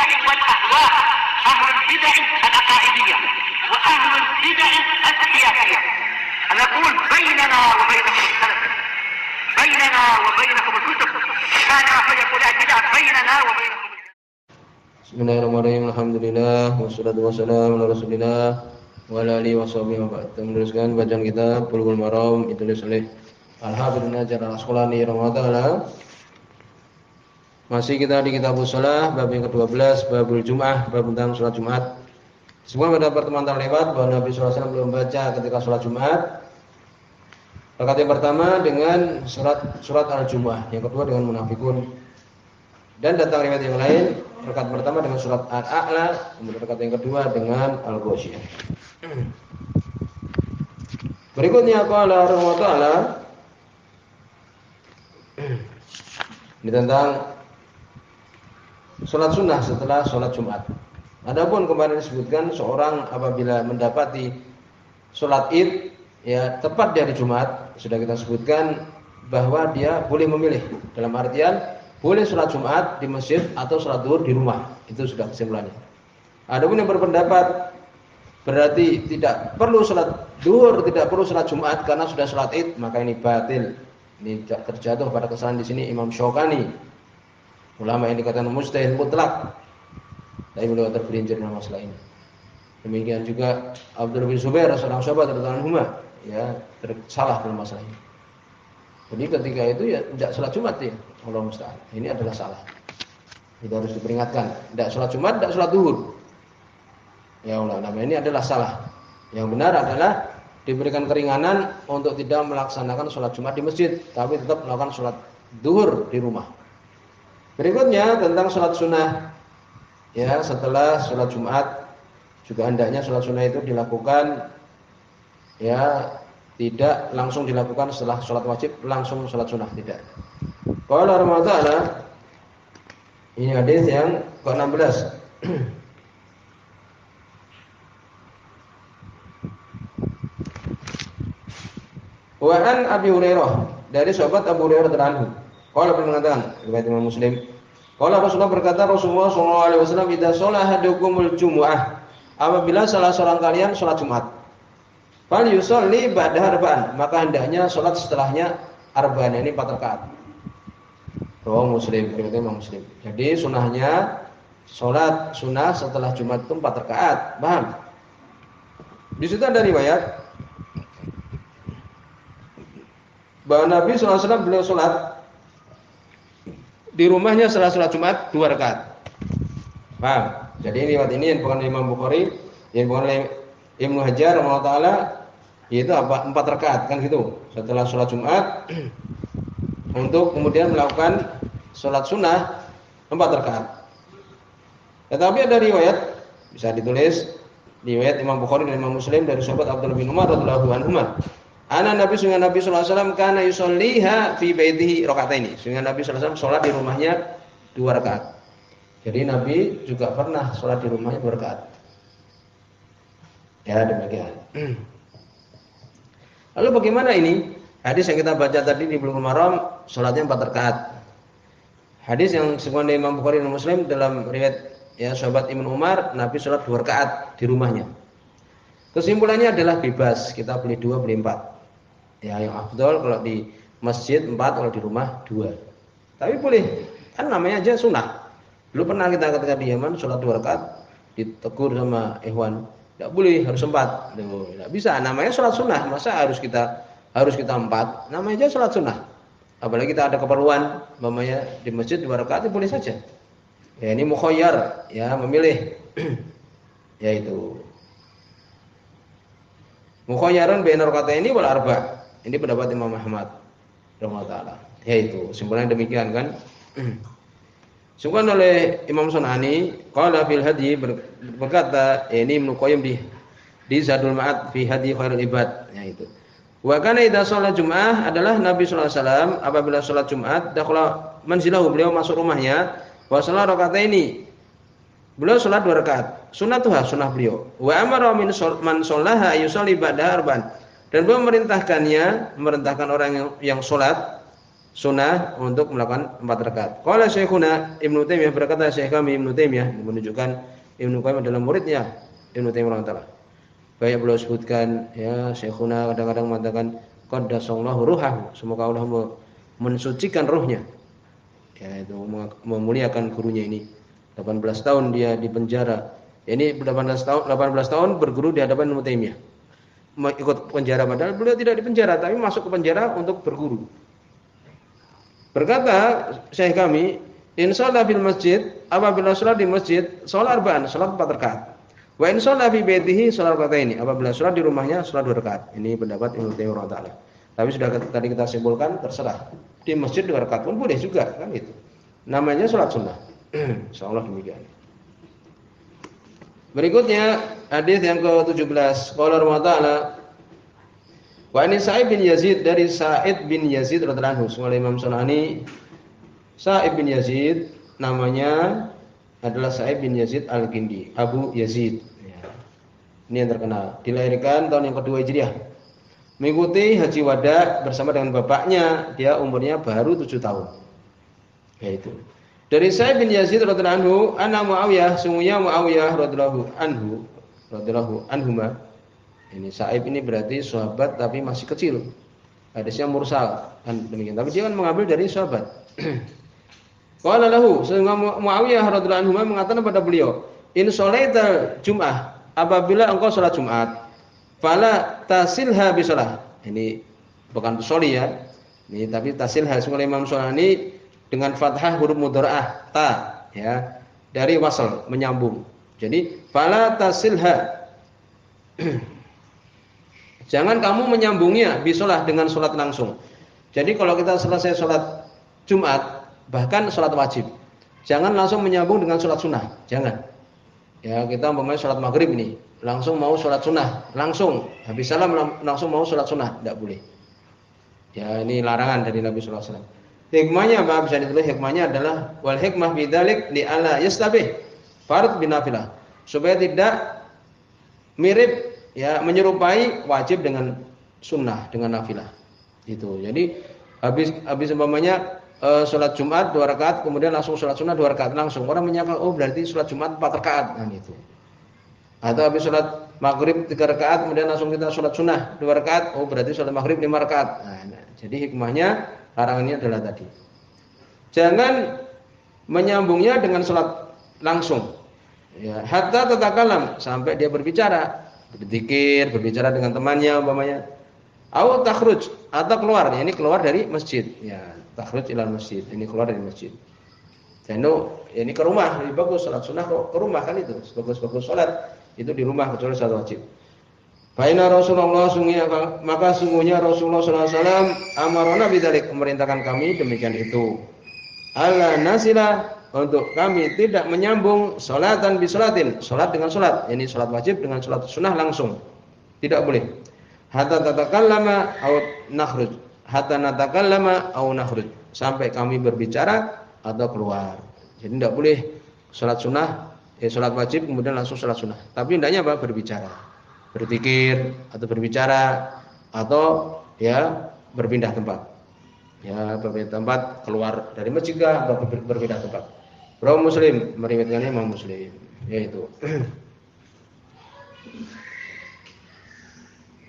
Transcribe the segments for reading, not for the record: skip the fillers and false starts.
البدع والأهواء، أهل البدع العقائدية وأهل البدع السياسية. نقول بيننا وبينكم السلف، بيننا وبينكم الكتب، كان فيقول البدع بيننا وبينكم. Bismillahirrahmanirrahim. Alhamdulillah wassalatu wassalamu ala Rasulillah wa ala alihi washabihi wa ba'd. Meneruskan bacaan kitab Bulughul Maram ditulis oleh Al-Hafidz Ibnu Hajar Al-Asqalani rahimahullah. Masih kita di kitab shalah bab yang ke-12, babul Jum'ah, bab tentang salat Jumat. Semua pada pertemuan terlewat bahwa Nabi sallallahu alaihi wasallam belum baca ketika salat Jumat. Rakaat yang pertama dengan surat Al-Jumu'ah, yang kedua dengan Munafikun. Dan datang riwayat yang lain, rakaat pertama dengan surat Al-A'la, kemudian rakaat yang kedua dengan Al-Ghasyiyah. Berikutnya qala rahimahullah, ini tentang salat sunnah setelah salat Jumat. Adapun kemarin disebutkan seorang apabila mendapati salat Id, ya tepat di hari Jumat, sudah kita sebutkan bahwa dia boleh memilih, dalam artian boleh salat Jumat di masjid atau salat zuhur di rumah. Itu sudah kesimpulannya. Adapun yang berpendapat berarti tidak perlu salat zuhur, tidak perlu salat Jumat karena sudah salat Id, maka ini batil. Ini terjatuh pada kesalahan di sini Imam Syaukani. Ulama yang dikatakan mujtahid mutlak. Tapi beliau tergelincir dalam masalah ini. Demikian juga Abdullah bin Zubair seorang sahabat radhiyallahu anhu, ya salah dalam masalah ini. Jadi ketika itu ya tidak salat Jumat ya, Allah musta'an. Ini adalah salah. Itu harus diperingatkan. Tidak salat Jumat, tidak salat zuhur. Ya Allah, namanya ini adalah salah. Yang benar adalah diberikan keringanan untuk tidak melaksanakan salat Jumat di masjid, tapi tetap melakukan salat zuhur di rumah. Berikutnya tentang salat sunnah. Ya, setelah salat Jumat juga hendaknya salat sunnah itu dilakukan ya tidak langsung dilakukan setelah sholat wajib, langsung sholat sunnah, tidak. Qala rahimahullah, ini hadis yang ke-16. Wa an Abi Hurairah, dari sahabat Abu Hurairah radhiyallahu anhu. Qala mengatakan, riwayat Imam Muslim. Qala Rasulullah berkata, Rasulullah sallallahu alaihi wasallam, "Idza shalah ahadukumul jumu'ah." Apabila salah seorang kalian salat Jumat, fal yusolli ba'da arba'an, maka hendaknya salat setelahnya arba'an, ini 4 rakaat. Rawahu Muslim, riwayat Imam Muslim. Jadi sunahnya salat sunah setelah Jumat itu 4 rakaat. Paham? Di situ ada riwayat bahwa Nabi sallallahu alaihi wasallam beliau salat di rumahnya setelah salat Jumat 2 rakaat. Paham? Jadi riwayat ini yang bukan Imam Bukhari, yang bukan oleh Ibnu Hajar rahimahullah taala, yaitu 4 rakaat kan gitu. Setelah sholat Jumat untuk kemudian melakukan sholat sunnah 4 rakaat. Tetapi ada riwayat bisa ditulis riwayat Imam Bukhari dan Imam Muslim dari sahabat Abdullah bin Umar radhiyallahu anhu. Ana Nabi sallallahu alaihi wasallam kana yusolliha fi baitihi rakaataini. Sehingga Nabi sallallahu alaihi wasallam sholat di rumahnya 2 rakaat. Jadi Nabi juga pernah sholat di rumahnya 2 rakaat. Ya demikian. Lalu bagaimana ini? Hadis yang kita baca tadi di Bulughul Maram, sholatnya 4 rakaat. Hadis yang disebutkan Imam Bukhari dan Muslim dalam riwayat ya sahabat Ibnu Umar, Nabi sholat 2 rakaat di rumahnya. Kesimpulannya adalah bebas, kita boleh 2, boleh 4. Ya yang afdal kalau di masjid 4, kalau di rumah 2. Tapi boleh, kan namanya aja sunnah. Dulu pernah kita ketika di Yaman sholat 2 rakaat, ditegur sama ikhwan, tidak boleh, harus 4. Tidak bisa, namanya sholat sunnah. Masa harus kita 4? Namanya aja sholat sunnah. Apalagi kita ada keperluan, namanya di masjid 2 rakaat, boleh saja. Ya ini mukhayyar, ya memilih. Yaitu mukhayyarun baina raka'ataini wal arba'. Ini pendapat Imam Ahmad rahimahullah taala. Yaitu simpulannya demikian kan. Disebutkan oleh Imam Sunani, qala fil hadi, berkata ini Ibnu Qayyim di Zadul Ma'ad fi hadi khairul ibad, yaitu wa kana idza shalat Jum'ah, adalah Nabi sallallahu alaihi wasallam apabila salat Jumat dakhala manzilahu, beliau masuk rumahnya, wa shalat rakaataini, beliau salat 2 rakaat, sunnatuha, sunnah beliau, wa amara man shallaha yusalli ba'da arba'an, dan beliau memerintahkan orang yang salat sunnah untuk melakukan 4 rakaat. Qala Syekhuna Ibnu Taimiyah, berkata Syekh kami Ibnu Taimiyah, menunjukkan Ibnu Qayyim adalah muridnya Ibnu Taimiyah rahimahullah. Banyak beliau sebutkan ya, Syekhuna kadang-kadang mengatakan qaddasallahu ruhahu, semoga Allah mensucikan ruhnya. Ya, itu memuliakan gurunya ini. 18 tahun dia di penjara. Ini 18 tahun berguru di hadapan Ibnu Taimiyah. Ikut penjara, padahal beliau tidak di penjara, tapi masuk ke penjara untuk berguru. Berkata Syekh kami, insyaallah bil masjid, apabila salat di masjid, salat arba'an, salat 4 rakaat. Wa insyaallah fi baitihi salat rakaatain, apabila salat di rumahnya salat 2 rakaat. Ini pendapat Ibnu Taimiyah taala. Tapi sudah tadi kita simpulkan, terserah. Di masjid 2 rakaat pun boleh juga, kan itu. Namanya salat sunnah. Insyaallah demikian. Berikutnya hadis yang ke-17. Qala Rasulullah taala, wa ini Sa'id bin Yazid, dari Sa'id bin Yazid radhiyallahu anhu, oleh Imam Sunani. Sa'id bin Yazid namanya adalah Sa'id bin Yazid Al-Kindi, Abu Yazid. Ya. Ini yang terkenal. Dilahirkan tahun yang kedua Hijriah. Mengikuti haji wada bersama dengan bapaknya, dia umurnya baru 7 tahun. Yaitu dari Sa'id bin Yazid radhiyallahu anhu, ana Muawiyah, sungguhnya Muawiyah radhiyallahu anhuma. Ini Sa'ib ini berarti sahabat tapi masih kecil. Hadisnya mursal kan demikian. Tapi dia kan mengambil dari sahabat. Qala lahu, sehingga Muawiyah radhiyallahu anhu mengatakan kepada beliau, "In sholaita Jum'ah, apabila engkau salat Jumat, fala tasilha bi shalah." Ini bukan soli ya. Ini tapi tasilha, sungguh Imam Sunani dengan fathah huruf mudhara'ah ta ya, dari wasal menyambung. Jadi fala tasilha. Jangan kamu menyambungnya bisolah dengan sholat langsung. Jadi kalau kita selesai sholat Jumat, bahkan sholat wajib, jangan langsung menyambung dengan sholat sunnah. Jangan. Ya, kita umpamanya sholat maghrib ini, langsung mau sholat sunnah, langsung habis salam langsung mau sholat sunnah, tidak boleh. Ya, ini larangan dari Nabi Sallallahu Alaihi Wasallam. Hikmahnya apa? Bisa ditulis hikmahnya adalah wal hikmah bidzalik li alla yastabih fard binafilah, supaya tidak mirip ya, menyerupai wajib dengan sunnah, dengan nafilah. Itu. Jadi habis umpamanya sholat Jumat 2 rakaat, kemudian langsung sholat sunnah 2 rakaat langsung. Orang menyangka oh berarti sholat Jumat 4 rakaat, nah itu. Atau habis sholat maghrib 3 rakaat, kemudian langsung kita sholat sunnah 2 rakaat, oh berarti sholat maghrib 5 rakaat. Nah, jadi hikmahnya larangannya adalah tadi. Jangan menyambungnya dengan sholat langsung. Ya, hatta tatakalam, sampai dia berbicara. Berzikir, berbicara dengan temannya umpamanya. Au takhruj, atau keluar. Ya, ini keluar dari masjid. Ya, takhruj ilal masjid. Ini keluar dari masjid. Dan ini ke rumah, lebih bagus salat sunnah kok ke rumah kan itu. Bagus-bagus salat itu di rumah kecuali salat wajib. Baina Rasulullah maka sungguhnya Rasulullah sallallahu alaihi wasallam amarona bidzalik, memerintahkan kami demikian itu. Alla nasila, untuk kami tidak menyambung salatan bi salatin, salat dengan salat, yani salat wajib dengan salat sunnah langsung. Tidak boleh. Hatta tatakallama au nakhruj. Hatta natakallama au nakhruj. Sampai kami berbicara atau keluar. Jadi tidak boleh salat sunnah, salat wajib kemudian langsung salat sunnah. Tapi hendaknya apa? Berbicara. Berzikir atau berbicara atau ya berpindah tempat. Ya, berpindah tempat, keluar dari masjid atau berpindah tempat. Rawi Muslim, meriwayatkannya Imam Muslim, yaitu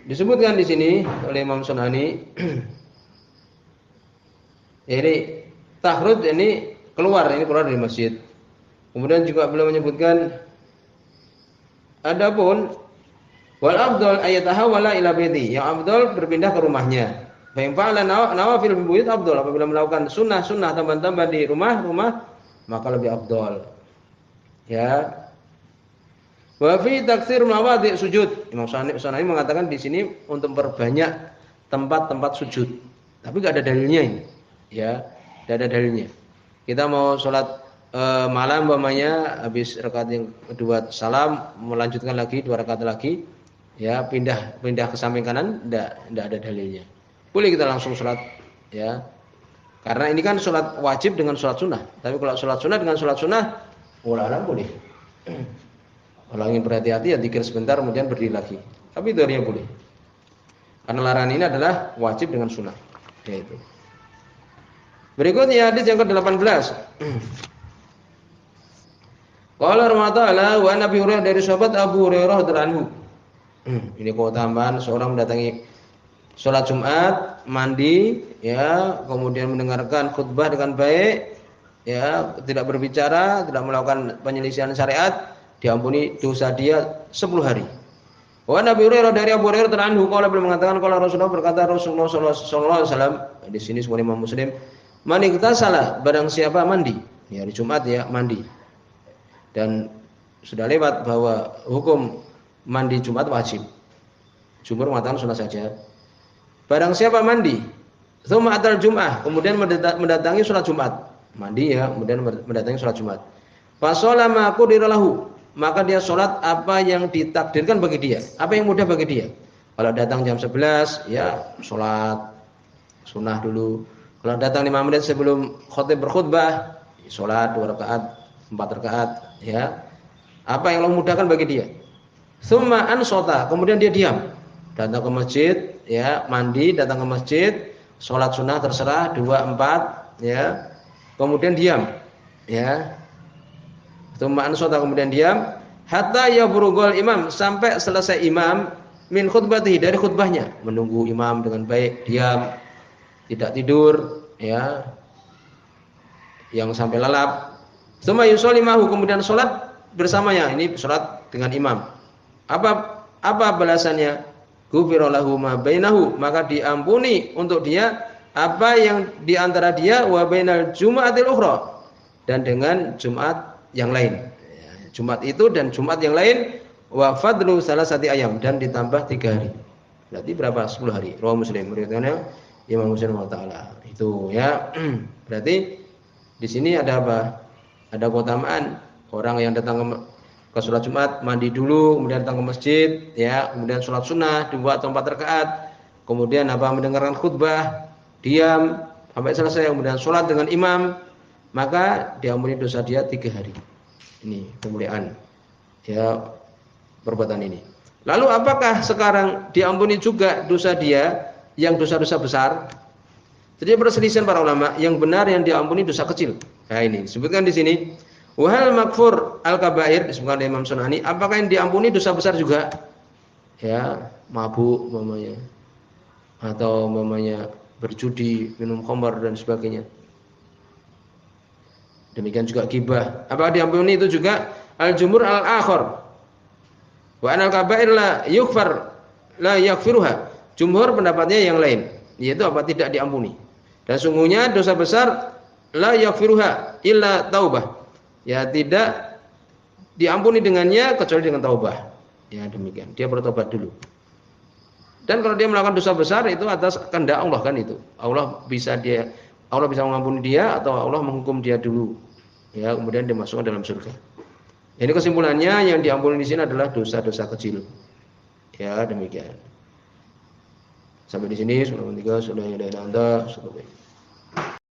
disebutkan di sini oleh Imam Sunani. Jadi takhruj ini keluar dari masjid. Kemudian juga beliau menyebutkan adapun wal afdal ayatahawala ila baiti, yang afdal berpindah ke rumahnya. Fa in fa'ala nawafil fi buyut afdal, apabila melakukan sunnah-sunnah tambah-tambah di rumah maka lebih afdal. Ya. Wa fi taktsir mawadi' sujud. Imam Sunani mengatakan di sini untuk memperbanyak tempat-tempat sujud. Tapi enggak ada dalilnya ini. Ya, enggak ada dalilnya. Kita mau sholat malam umpamanya habis rakaat yang kedua salam, melanjutkan lagi 2 rakaat lagi, ya pindah ke samping kanan, enggak ada dalilnya. Boleh kita langsung sholat, ya. Karena ini kan sholat wajib dengan sholat sunnah. Tapi kalau sholat sunnah dengan sholat sunnah, ulama boleh. Kalau ingin berhati-hati ya zikir sebentar kemudian berdiri lagi. Tapi darinya boleh. Karena larangan ini adalah wajib dengan sunnah. Yaitu. Berikutnya hadis yang ke-18. Qala Rasulullah wa Nabi Hurairah dari sahabat Abu Hurairah radhiyallahu anhu. Ini keutamaan seorang mendatangi salat Jumat, mandi, ya, kemudian mendengarkan khutbah dengan baik, ya, tidak berbicara, tidak melakukan penyelisihan syariat, diampuni dosa dia 10 hari. Wa Nabi Hurairah dari Abu Hurairah radhiyallahu anhu qala beliau mengatakan qala Rasulullah berkata Rasulullah sallallahu alaihi wasallam di sini semua Imam Muslim, man iktasala barang siapa mandi, ya hari Jumat ya mandi. Dan sudah lewat bahwa hukum mandi Jumat wajib. Jumhur mengatakan sunnah saja. Barang siapa mandi, tsumma atal Jum'ah, kemudian mendatangi salat Jumat. Mandi ya, kemudian mendatangi salat Jumat. Fa shalla ma qudira lahu, maka dia salat apa yang ditakdirkan bagi dia, apa yang mudah bagi dia. Kalau datang jam 11 ya salat sunnah dulu. Kalau datang 5 menit sebelum khatib berkhutbah, salat 2 rakaat, 4 rakaat, ya. Apa yang Allah mudahkan bagi dia. Tsumma ansota, kemudian dia diam. Datang ke masjid, ya, mandi, datang ke masjid, salat sunnah terserah 2, 4, ya. Kemudian diam, ya. Tsumma ansota, kemudian diam hatta yabrugul imam, sampai selesai imam min khutbatihi, dari khutbahnya, menunggu imam dengan baik, diam, tidak tidur, ya, yang sampai lalap. Tsumma yusolli mahu, kemudian salat bersamanya, ini salat dengan imam. Apa balasannya? Ghufira lahu ma bainahu, maka diampuni untuk dia apa yang di antara dia wa bainal jumu'atil ukhra, dan dengan Jumat yang lain. Jumat itu dan Jumat yang lain, wa fadlu salasati ayam, dan ditambah 3 hari. Berarti berapa? 10 hari. Rawi Muslim, riwayatnya Imam Muslim taala. Itu ya. Berarti di sini ada apa? Ada keutamaan orang yang datang ke salat Jumat, mandi dulu, kemudian datang ke masjid, ya, kemudian salat sunnah 2 atau 4 rakaat, kemudian apa, mendengarkan khutbah, diam sampai selesai, kemudian salat dengan imam, maka diampuni dosa dia 3 hari. Ini kemuliaan, ya, perbuatan ini. Lalu apakah sekarang diampuni juga dosa dia yang dosa-dosa besar? Jadi perselisihan para ulama, yang benar yang diampuni dosa kecil. Nah ini disebutkan di sini. Wahal makfur al-kabair, disebutkan oleh Imam Sunani, apakah yang diampuni dosa besar juga? Ya, mabuk umpamanya, atau umpamanya berjudi, minum khamar dan sebagainya. Demikian juga ghibah. Apakah diampuni itu juga? Al-jumhur al-akhar. Wa anal kabair la yughfar la yaghfiruha. Jumhur pendapatnya yang lain, yaitu apa? Tidak diampuni. Dan sungguhnya dosa besar la yaghfiruha illa taubah. Ya, tidak diampuni dengannya kecuali dengan taubah. Ya, demikian. Dia bertobat dulu. Dan kalau dia melakukan dosa besar itu atas kehendak Allah kan itu. Allah bisa mengampuni dia atau Allah menghukum dia dulu. Ya, kemudian dia masuk dalam surga. Ini kesimpulannya, yang diampuni di sini adalah dosa-dosa kecil. Ya, demikian. Sampai di sini, sudah 3, sudah ada anda, sudah baik.